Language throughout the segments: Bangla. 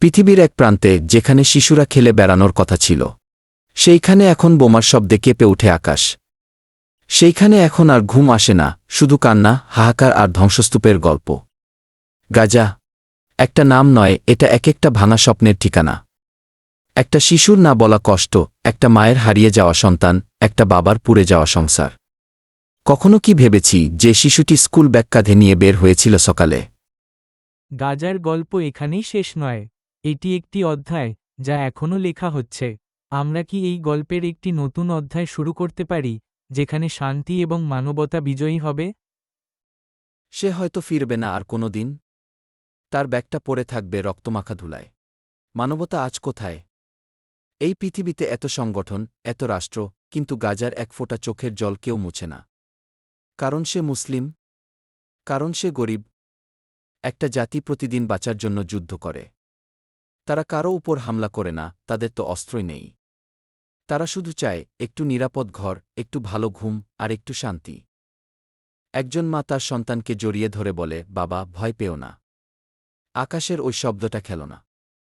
পৃথিবীর এক প্রান্তে যেখানে শিশুরা খেলে বেড়ানোর কথা ছিল, সেইখানে এখন বোমার শব্দে কেঁপে ওঠে আকাশ। সেইখানে এখন আর ঘুম আসে না, শুধু কান্না, হাহাকার আর ধ্বংসস্তূপের গল্প। গাজা একটা নাম নয়, এটা এক একটা ভাঙা স্বপ্নের ঠিকানা। একটা শিশুর না বলা কষ্ট, একটা মায়ের হারিয়ে যাওয়া সন্তান, একটা বাবার পুড়ে যাওয়া সংসার। কখনো কি ভেবেছি যে শিশুটি স্কুল ব্যাগ কাঁধে নিয়ে বের হয়েছিল সকালে? গাজার গল্প এখানেই শেষ নয়। এটি একটি অধ্যায়, যা এখনও লেখা হচ্ছে। আমরা কি এই গল্পের একটি নতুন অধ্যায় শুরু করতে পারি, যেখানে শান্তি এবং মানবতা বিজয়ী হবে? সে হয়তো ফিরবে না আর কোনো দিন। তার ব্যাগটা পড়ে থাকবে রক্তমাখা ধুলায়। মানবতা আজ কোথায়? এই পৃথিবীতে এত সংগঠন, এত রাষ্ট্র, কিন্তু গাজার এক ফোঁটা চোখের জল কেউ মুছে না। কারণ সে মুসলিম, কারণ সে গরিব। একটা জাতি প্রতিদিন বাঁচার জন্য যুদ্ধ করে। তারা কারও উপর হামলা করে না, তাদের তো অস্ত্রই নেই। তারা শুধু চায় একটু নিরাপদ ঘর, একটু ভালো ঘুম আর একটু শান্তি। একজন মা তার সন্তানকে জড়িয়ে ধরে বলে, বাবা, ভয় পেও না। আকাশের ওই শব্দটা খেল না।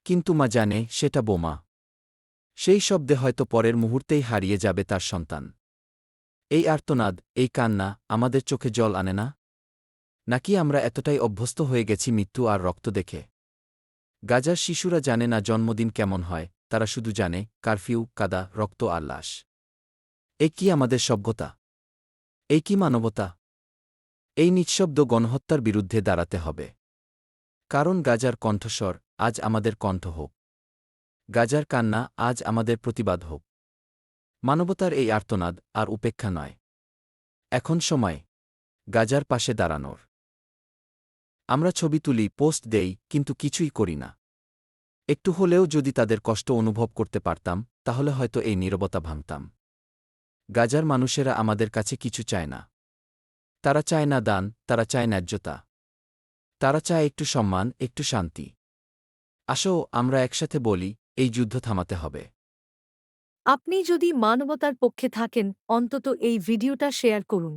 কিন্তু মা জানে সেটা বোমা। সেই শব্দে হয়তো পরের মুহূর্তেই হারিয়ে যাবে তার সন্তান। এই আর্তনাদ, এই কান্না আমাদের চোখে জল আনে না? নাকি আমরা এতটাই অভ্যস্ত হয়ে গেছি মৃত্যু আর রক্ত দেখে? গাজার শিশুরা জানে না জন্মদিন কেমন হয়, তারা শুধু জানে কারফিউ, কাদা, রক্ত আর লাশ। এ কি আমাদের সভ্যতা? এই কি মানবতা? এই নিঃশব্দ গণহত্যার বিরুদ্ধে দাঁড়াতে হবে। কারণ গাজার কণ্ঠস্বর আজ আমাদের কণ্ঠ হোক। গাজার কান্না আজ আমাদের প্রতিবাদ হোক। মানবতার এই আর্তনাদ আর উপেক্ষা নয়। এখন সময় গাজার পাশে দাঁড়ানোর। আমরা ছবি তুলি, পোস্ট দেই, কিন্তু কিছুই করি না। একটু হলেও যদি তাদের কষ্ট অনুভব করতে পারতাম, তাহলে হয়তো এই নীরবতা ভাঙতাম। গাজার মানুষেরা আমাদের কাছে কিছু চায় না। তারা চায় না দান, তারা চায় ন্যায্যতা। তারা চায় একটু সম্মান, একটু শান্তি। আসো আমরা একসাথে বলি, এই যুদ্ধ থামাতে হবে। আপনি যদি মানবতার পক্ষে থাকেন, অন্তত এই ভিডিওটা শেয়ার করুন।